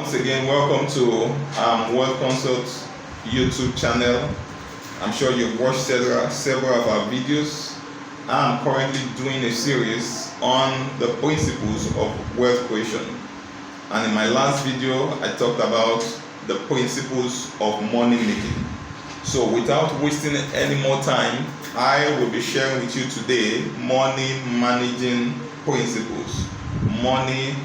Once again, welcome to World Consult YouTube channel. I'm sure you've watched several of our videos. I'm currently doing a series on the principles of wealth creation. And in my last video, I talked about the principles of money making. So without wasting any more time, I will be sharing with you today money managing principles. Money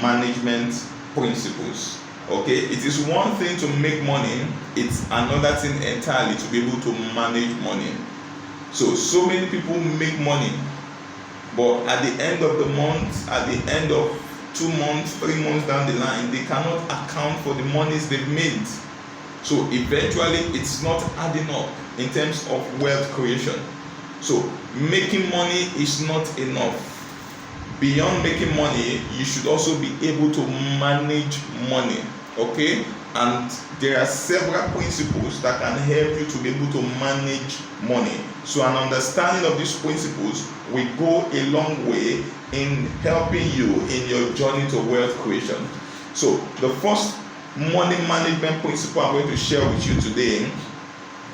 management principles. Okay, it is one thing to make money, it's another thing entirely to be able to manage money. So many people make money, but at the end of the month, at the end of 2 months, 3 months down the line, they cannot account for the monies they've made. So eventually it's not adding up in terms of wealth creation. So making money is not enough. Beyond making money, you should also be able to manage money. Okay, and there are several principles that can help you to be able to manage money. So an understanding of these principles will go a long way in helping you in your journey to wealth creation. So the first money management principle I'm going to share with you today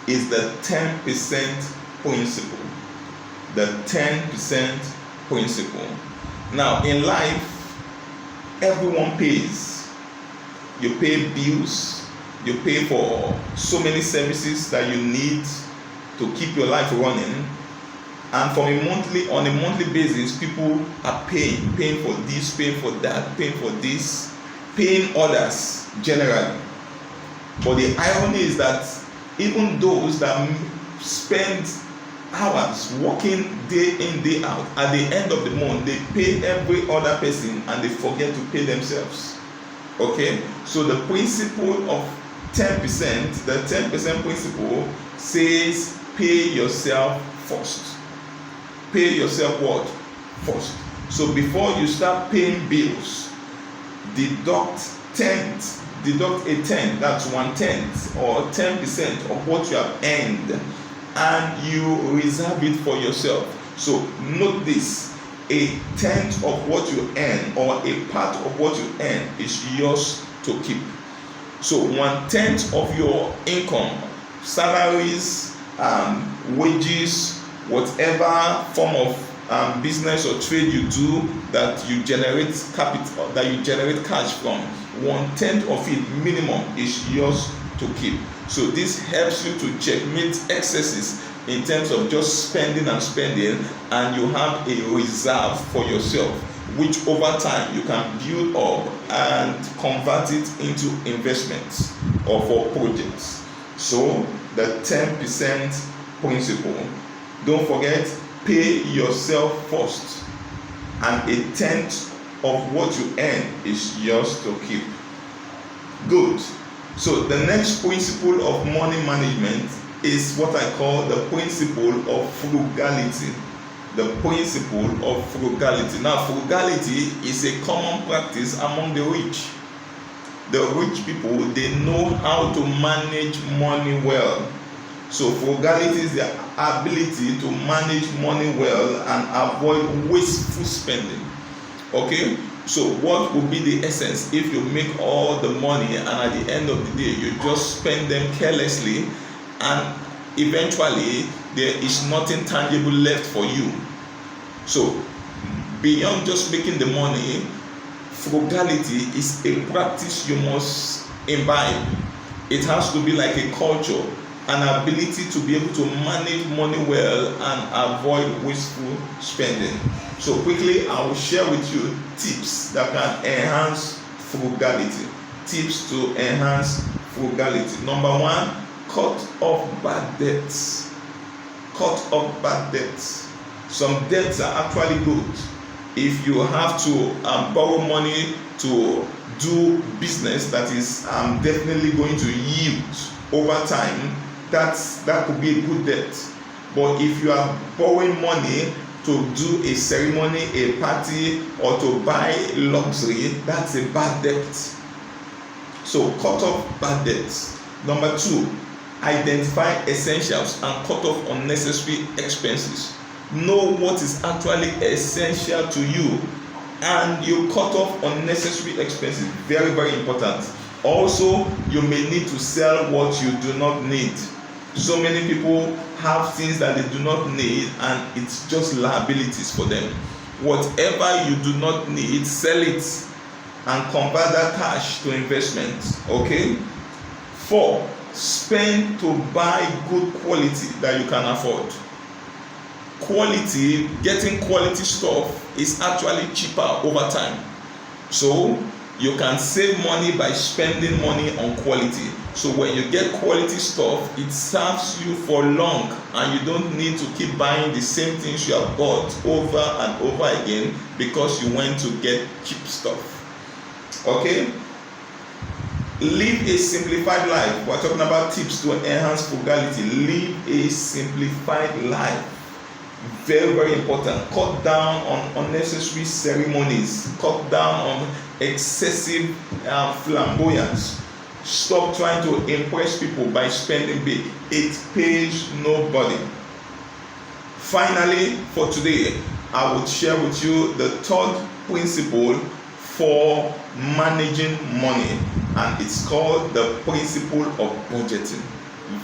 is the 10% principle. The 10% principle. Now in life, everyone pays. You pay bills, you pay for so many services that you need to keep your life running, and on a monthly basis, people are paying for this, paying for that, paying for this, paying others generally. But the irony is that even those that spend hours working day in, day out, at the end of the month, they pay every other person and they forget to pay themselves. Okay, so the principle of 10%, the 10% principle says pay yourself first. Pay yourself what? First. So before you start paying bills, deduct a 10, that's 1/10 or 10% of what you have earned, and you reserve it for yourself. So note this. A tenth of what you earn, or a part of what you earn, is yours to keep. So 1/10 of your income, salaries, wages, whatever form of business or trade you do that you generate capital, that you generate cash from, 1/10 of it minimum is yours to keep. So this helps you to checkmate excesses in terms of just spending, and you have a reserve for yourself, which over time you can build up and convert it into investments or for projects. So the 10% principle. Don't forget, pay yourself first, and 1/10 of what you earn is yours to keep. Good. So the next principle of money management is what I call the principle of frugality. The principle of frugality. Now, frugality is a common practice among the rich. The rich people, they know how to manage money well. So frugality is the ability to manage money well and avoid wasteful spending. Okay? So what would be the essence if you make all the money and at the end of the day you just spend them carelessly, and eventually there is nothing tangible left for you? So beyond just making the money, frugality is a practice you must imbibe. It has to be like a culture, an ability to be able to manage money well and avoid wasteful spending. So quickly, I will share with you tips that can enhance frugality. Tips to enhance frugality. Number 1, cut off bad debts. Cut off bad debts. Some debts are actually good. If you have to borrow money to do business that is definitely going to yield over time, that could be a good debt. But if you are borrowing money to do a ceremony, a party, or to buy luxury, that's a bad debt. So cut off bad debts. Number 2, identify essentials and cut off unnecessary expenses. Know what is actually essential to you and you cut off unnecessary expenses. Very, very important. Also, you may need to sell what you do not need. So many people have things that they do not need, and it's just liabilities for them. Whatever you do not need, sell it and convert that cash to investment. Okay. 4, spend to buy good quality that you can afford. Quality, getting quality stuff is actually cheaper over time. So you can save money by spending money on quality. So when you get quality stuff, it serves you for long, and you don't need to keep buying the same things you have bought over and over again because you went to get cheap stuff. Okay. Live a simplified life. We're talking about tips to enhance frugality. Live a simplified life. Very, very important. Cut down on unnecessary ceremonies. Cut down on excessive flamboyance. Stop trying to impress people by spending big. It pays nobody. Finally, for today, I would share with you the third principle for managing money, and it's called the principle of budgeting.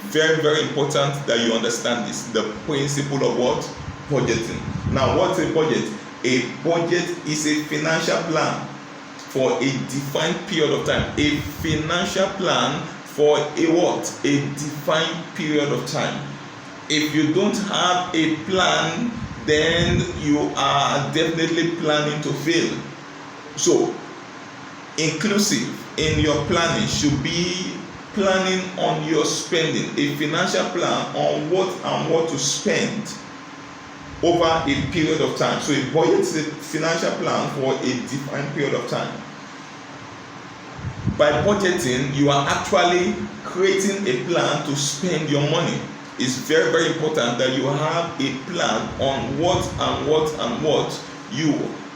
Very, very important that you understand this. The principle of what? Budgeting. Now, what's a budget? A budget is a financial plan for a defined period of time. A financial plan for a what? A defined period of time. If you don't have a plan, then you are definitely planning to fail. So, inclusive in your planning should be planning on your spending, a financial plan on what to spend over a period of time. So a budget is a financial plan for a defined period of time. By budgeting, you are actually creating a plan to spend your money. It's very, very important that you have a plan on what you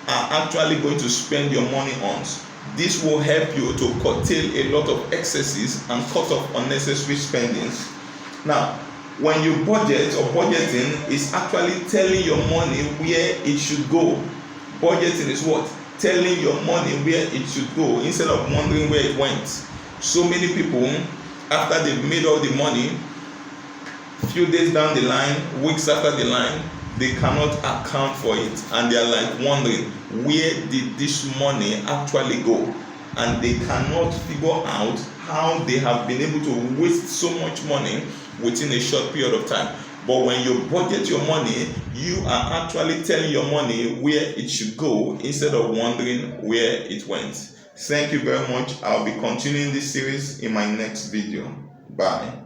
are actually going to spend your money on. This will help you to curtail a lot of excesses and cut off unnecessary spendings. Now, when you budget, or budgeting is actually telling your money where it should go. Budgeting is what? Telling your money where it should go instead of wondering where it went. So many people, after they've made all the money, a few days down the line, weeks after the line, they cannot account for it, and they are like wondering, where did this money actually go? And they cannot figure out how they have been able to waste so much money within a short period of time. But when you budget your money, you are actually telling your money where it should go instead of wondering where it went. Thank you very much. I'll be continuing this series in my next video. Bye.